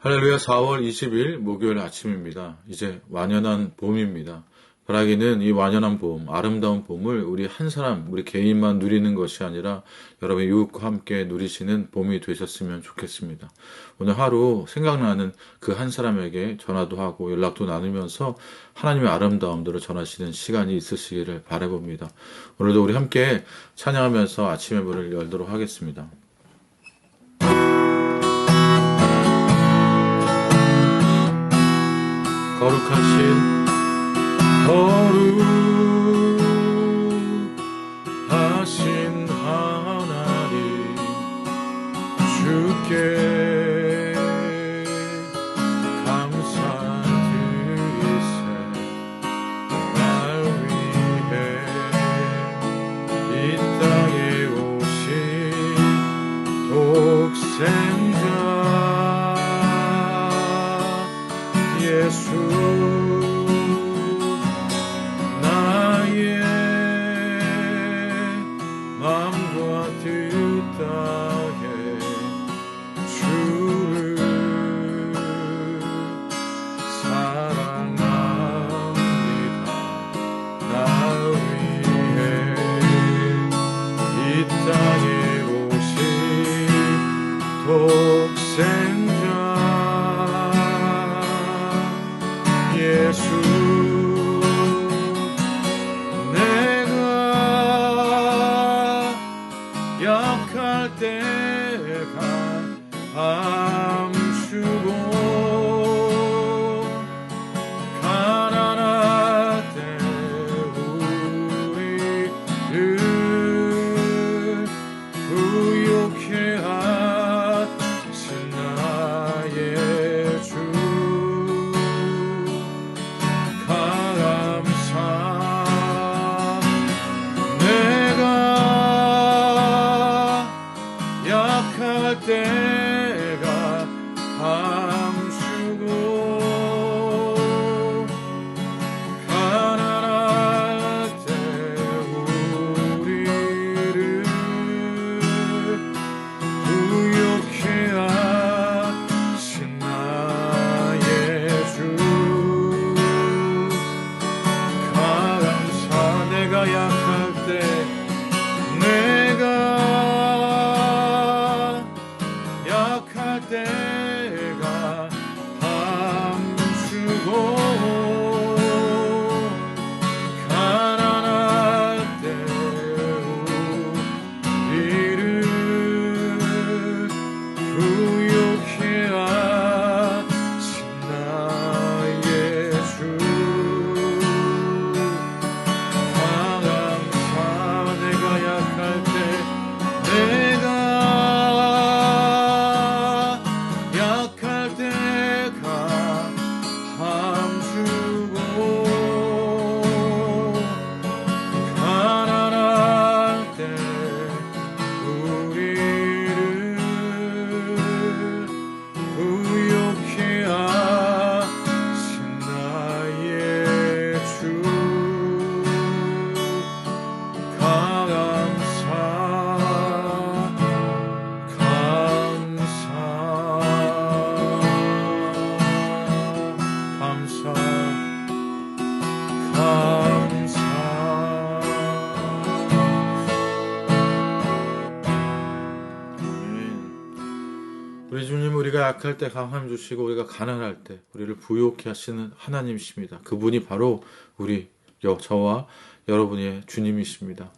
할렐루야. 4월 20일 목요일 아침입니다. 이제 완연한 봄입니다. 바라기는 이 완연한 봄, 아름다운 봄을 우리 한 사람, 우리 개인만 누리는 것이 아니라 여러분 이웃과 함께 누리시는 봄이 되셨으면 좋겠습니다. 오늘 하루 생각나는 그 한 사람에게 전화도 하고 연락도 나누면서 하나님의 아름다움들을 전하시는 시간이 있으시기를 바라봅니다. 오늘도 우리 함께 찬양하면서 아침의 문을 열도록 하겠습니다. 거룩하신 하나님 주께 감사드리세. 날 위해 이 땅에 오신 독생자 예수, 나의 마음과 뜻 다해 주를 사랑합니다. 나 위해 이 땅에 오신 독생자 예수, 내가 약할 때가 감추고 가난할 때 우리를 부욕해 하신 나의 주, 약할 때가 감추고 가난할 때 우리를 부욕해 하신 나의 주, 감사. 내가 약할 때, 내가 약할 때가 감추고 가난할 때 우리를 부욕해 하신 나의 주, 감사. 내가 약할 때, 내가 약할 때가 감추고 가난할 때 우리를 부욕해 하신 나의 주, 감사. 우리 주님, 우리가 약할 때 강함 주시고 우리가 가난할 때 우리를 부요케 하시는 하나님이십니다. 그분이 바로 저와 여러분의 주님이십니다.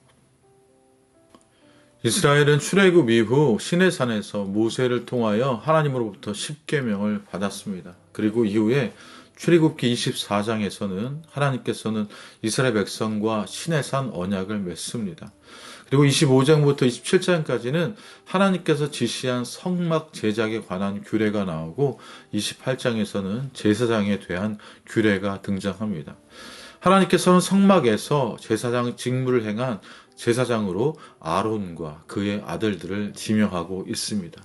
이스라엘은 출애굽 이후 시내산에서 모세를 통하여 하나님으로부터 십계명을 받았습니다. 그리고 이후에 출애굽기 24장에서는 하나님께서는 이스라엘 백성과 시내산 언약을 맺습니다. 그리고 25장부터 27장까지는 하나님께서 지시한 성막 제작에 관한 규례가 나오고 28장에서는 제사장에 대한 규례가 등장합니다. 하나님께서는 성막에서 제사장 직무를 행한 제사장으로 아론과 그의 아들들을 지명하고 있습니다.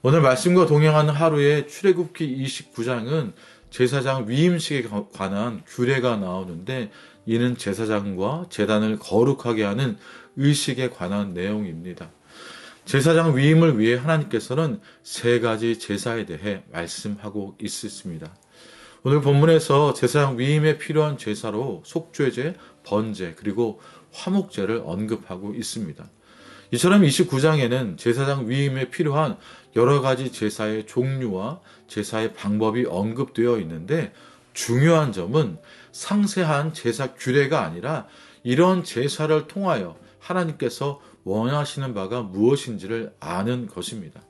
오늘 말씀과 동행하는 하루의 출애굽기 29장은 제사장 위임식에 관한 규례가 나오는데, 이는 제사장과 제단을 거룩하게 하는 의식에 관한 내용입니다. 제사장 위임을 위해 하나님께서는 세 가지 제사에 대해 말씀하고 있습니다. 오늘 본문에서 제사장 위임에 필요한 제사로 속죄제, 번제, 그리고 화목제를 언급하고 있습니다. 이처럼 29장에는 제사장 위임에 필요한 여러 가지 제사의 종류와 제사의 방법이 언급되어 있는데 중요한 점은 상세한 제사 규례가 아니라 이런 제사를 통하여 하나님께서 원하시는 바가 무엇인지를 아는 것입니다.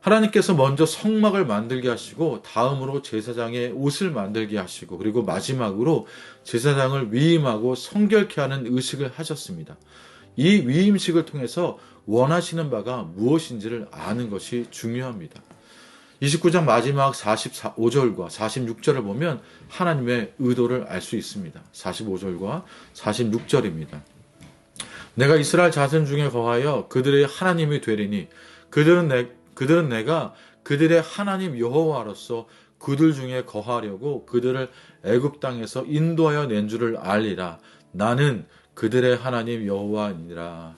하나님께서 먼저 성막을 만들게 하시고 다음으로 제사장의 옷을 만들게 하시고 그리고 마지막으로 제사장을 위임하고 성결케 하는 의식을 하셨습니다. 이 위임식을 통해서 원하시는 바가 무엇인지를 아는 것이 중요합니다. 29장 마지막 45절과 46절을 보면 하나님의 의도를 알 수 있습니다. 45절과 46절입니다. 내가 이스라엘 자손 중에 거하여 그들의 하나님이 되리니 그들은 내가 그들의 하나님 여호와로서 그들 중에 거하려고 그들을 애굽 땅에서 인도하여 낸 줄을 알리라. 나는 그들의 하나님 여호와니라.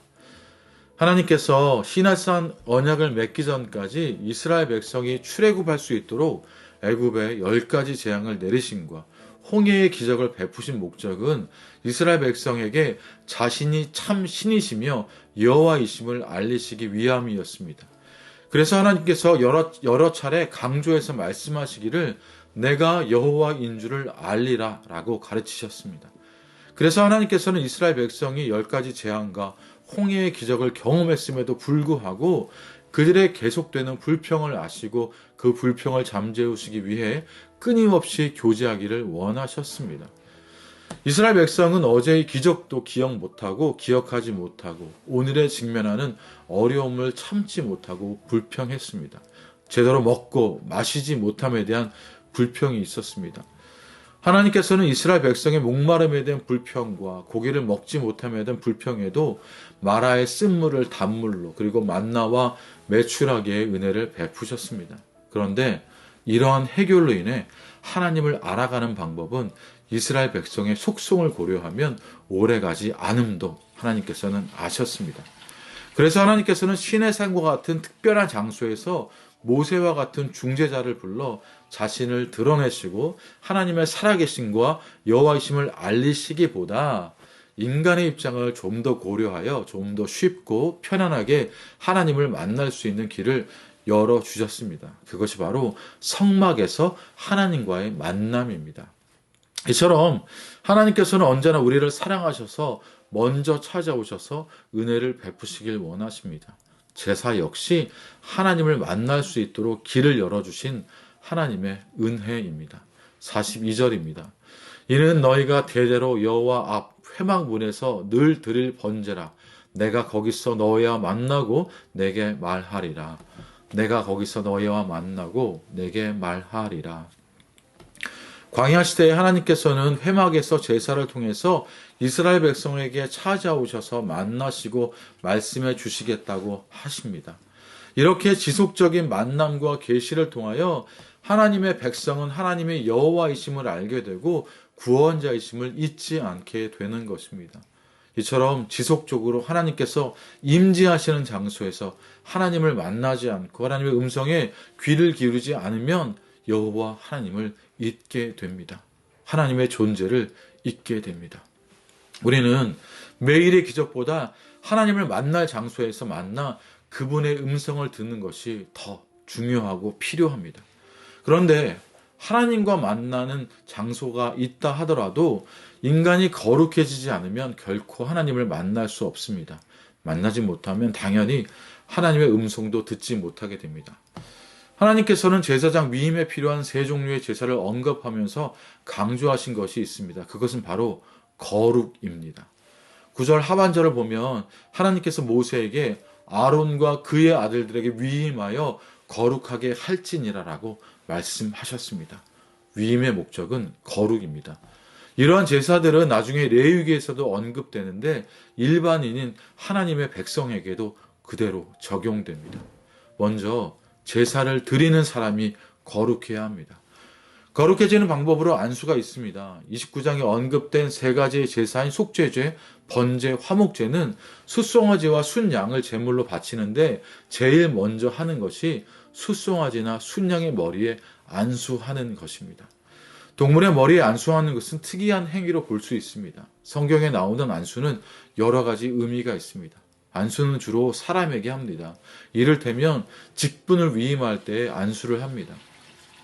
하나님께서 시내산 언약을 맺기 전까지 이스라엘 백성이 출애굽할 수 있도록 애굽에 10가지 재앙을 내리심과 홍해의 기적을 베푸신 목적은 이스라엘 백성에게 자신이 참 신이시며 여호와이심을 알리시기 위함이었습니다. 그래서 하나님께서 여러 차례 강조해서 말씀하시기를 내가 여호와인 줄을 알리라 라고 가르치셨습니다. 그래서 하나님께서는 이스라엘 백성이 10가지 재앙과 홍해의 기적을 경험했음에도 불구하고 그들의 계속되는 불평을 아시고 그 불평을 잠재우시기 위해 끊임없이 교제하기를 원하셨습니다. 이스라엘 백성은 어제의 기적도 기억 못하고 기억하지 못하고 오늘에 직면하는 어려움을 참지 못하고 불평했습니다. 제대로 먹고 마시지 못함에 대한 불평이 있었습니다. 하나님께서는 이스라엘 백성의 목마름에 대한 불평과 고기를 먹지 못함에 대한 불평에도 마라의 쓴물을 단물로 그리고 만나와 메추라기의 은혜를 베푸셨습니다. 그런데 이러한 해결로 인해 하나님을 알아가는 방법은 이스라엘 백성의 속성을 고려하면 오래가지 않음도 하나님께서는 아셨습니다. 그래서 하나님께서는 시내산과 같은 특별한 장소에서 모세와 같은 중재자를 불러 자신을 드러내시고 하나님의 살아계심과 여호와이심을 알리시기보다 인간의 입장을 좀 더 고려하여 좀 더 쉽고 편안하게 하나님을 만날 수 있는 길을 열어주셨습니다. 그것이 바로 성막에서 하나님과의 만남입니다. 이처럼 하나님께서는 언제나 우리를 사랑하셔서 먼저 찾아오셔서 은혜를 베푸시길 원하십니다. 제사 역시 하나님을 만날 수 있도록 길을 열어주신 하나님의 은혜입니다. 42절입니다. 이는 너희가 대대로 여호와 앞 회막문에서 늘 드릴 번제라. 내가 거기서 너희와 만나고 내게 말하리라. 내가 거기서 너희와 만나고 내게 말하리라. 광야 시대에 하나님께서는 회막에서 제사를 통해서 이스라엘 백성에게 찾아오셔서 만나시고 말씀해 주시겠다고 하십니다. 이렇게 지속적인 만남과 계시를 통하여 하나님의 백성은 하나님의 여호와이심을 알게 되고 구원자이심을 잊지 않게 되는 것입니다. 이처럼 지속적으로 하나님께서 임재하시는 장소에서 하나님을 만나지 않고 하나님의 음성에 귀를 기울이지 않으면 여호와 하나님을 잊게 됩니다. 하나님의 존재를 잊게 됩니다. 우리는 매일의 기적보다 하나님을 만날 장소에서 만나 그분의 음성을 듣는 것이 더 중요하고 필요합니다. 그런데 하나님과 만나는 장소가 있다 하더라도 인간이 거룩해지지 않으면 결코 하나님을 만날 수 없습니다. 만나지 못하면 당연히 하나님의 음성도 듣지 못하게 됩니다. 하나님께서는 제사장 위임에 필요한 세 종류의 제사를 언급하면서 강조하신 것이 있습니다. 그것은 바로 거룩입니다. 9절 하반절을 보면 하나님께서 모세에게 아론과 그의 아들들에게 위임하여 거룩하게 할지니라라고 말씀하셨습니다. 위임의 목적은 거룩입니다. 이러한 제사들은 나중에 레위기에서도 언급되는데 일반인인 하나님의 백성에게도 그대로 적용됩니다. 먼저 제사를 드리는 사람이 거룩해야 합니다. 거룩해지는 방법으로 안수가 있습니다. 29장에 언급된 세 가지의 제사인 속죄죄, 번제, 화목제는 숫송아지와 순양을 제물로 바치는데 제일 먼저 하는 것이 숫송아지나 순양의 머리에 안수하는 것입니다. 동물의 머리에 안수하는 것은 특이한 행위로 볼 수 있습니다. 성경에 나오는 안수는 여러 가지 의미가 있습니다. 안수는 주로 사람에게 합니다. 이를테면 직분을 위임할 때 안수를 합니다.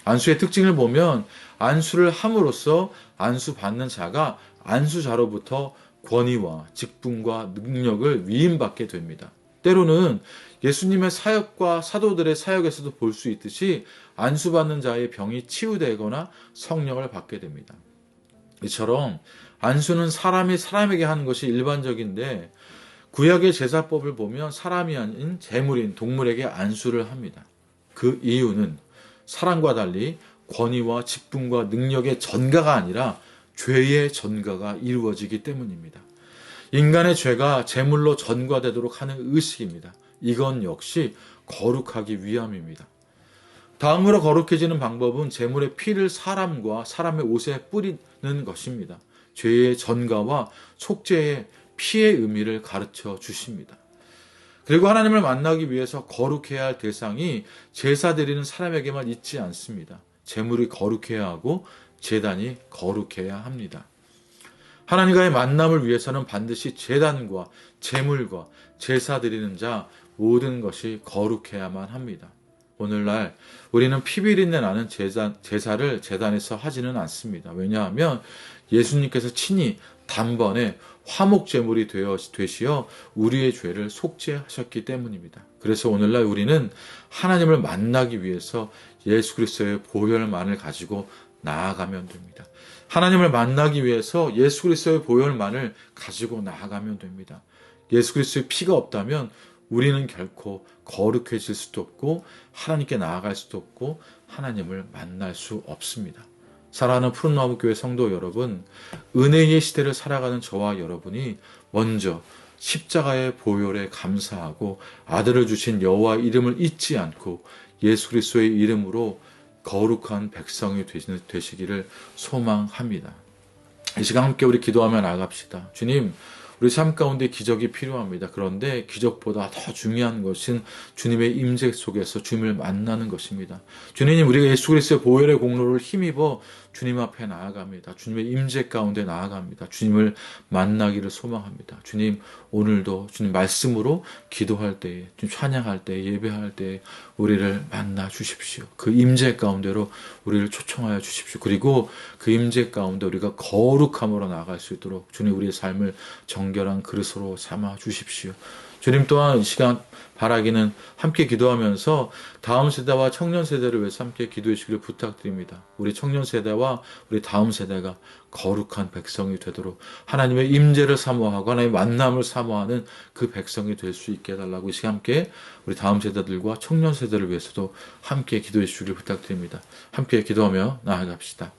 안수의 특징을 보면 안수를 함으로써 안수받는 자가 안수자로부터 권위와 직분과 능력을 위임받게 됩니다. 때로는 예수님의 사역과 사도들의 사역에서도 볼 수 있듯이 안수받는 자의 병이 치유되거나 성령을 받게 됩니다. 이처럼 안수는 사람이 사람에게 하는 것이 일반적인데 구약의 제사법을 보면 사람이 아닌 재물인 동물에게 안수를 합니다. 그 이유는 사람과 달리 권위와 직분과 능력의 전가가 아니라 죄의 전가가 이루어지기 때문입니다. 인간의 죄가 제물로 전가되도록 하는 의식입니다. 이건 역시 거룩하기 위함입니다. 다음으로 거룩해지는 방법은 제물의 피를 사람과 사람의 옷에 뿌리는 것입니다. 죄의 전가와 속죄의 피의 의미를 가르쳐 주십니다. 그리고 하나님을 만나기 위해서 거룩해야 할 대상이 제사 드리는 사람에게만 있지 않습니다. 제물이 거룩해야 하고 제단이 거룩해야 합니다. 하나님과의 만남을 위해서는 반드시 제단과 제물과 제사 드리는 자 모든 것이 거룩해야만 합니다. 오늘날 우리는 피비린내 나는 제사를 제단에서 하지는 않습니다. 왜냐하면 예수님께서 친히 단번에 화목제물이 되시어 우리의 죄를 속죄하셨기 때문입니다. 그래서 오늘날 우리는 하나님을 만나기 위해서 예수 그리스도의 보혈만을 가지고 나아가면 됩니다. 하나님을 만나기 위해서 예수 그리스도의 보혈만을 가지고 나아가면 됩니다. 예수 그리스도의 피가 없다면 우리는 결코 거룩해질 수도 없고 하나님께 나아갈 수도 없고 하나님을 만날 수 없습니다. 사랑하는 푸른나무 교회 성도 여러분, 은혜의 시대를 살아가는 저와 여러분이 먼저 십자가의 보혈에 감사하고 아들을 주신 여호와 이름을 잊지 않고 예수 그리스도의 이름으로 거룩한 백성이 되시기를 소망합니다. 이 시간 함께 우리 기도하며 나아갑시다. 주님, 우리 삶 가운데 기적이 필요합니다. 그런데 기적보다 더 중요한 것은 주님의 임재 속에서 주님을 만나는 것입니다. 주님, 우리가 예수 그리스도의 보혈의 공로를 힘입어 주님 앞에 나아갑니다. 주님의 임재 가운데 나아갑니다. 주님을 만나기를 소망합니다. 주님, 오늘도 주님 말씀으로 기도할 때에, 주님 찬양할 때에, 예배할 때에 우리를 만나 주십시오. 그 임재 가운데로 우리를 초청하여 주십시오. 그리고 그 임재 가운데 우리가 거룩함으로 나아갈 수 있도록 주님 우리의 삶을 정결한 그릇으로 삼아 주십시오. 주님 또한 이 시간 바라기는 함께 기도하면서 다음 세대와 청년 세대를 위해서 함께 기도해 주시기를 부탁드립니다. 우리 청년 세대와 우리 다음 세대가 거룩한 백성이 되도록 하나님의 임재를 사모하고 하나님의 만남을 사모하는 그 백성이 될 수 있게 해달라고 이 시간 함께 우리 다음 세대들과 청년 세대를 위해서도 함께 기도해 주시기를 부탁드립니다. 함께 기도하며 나아갑시다.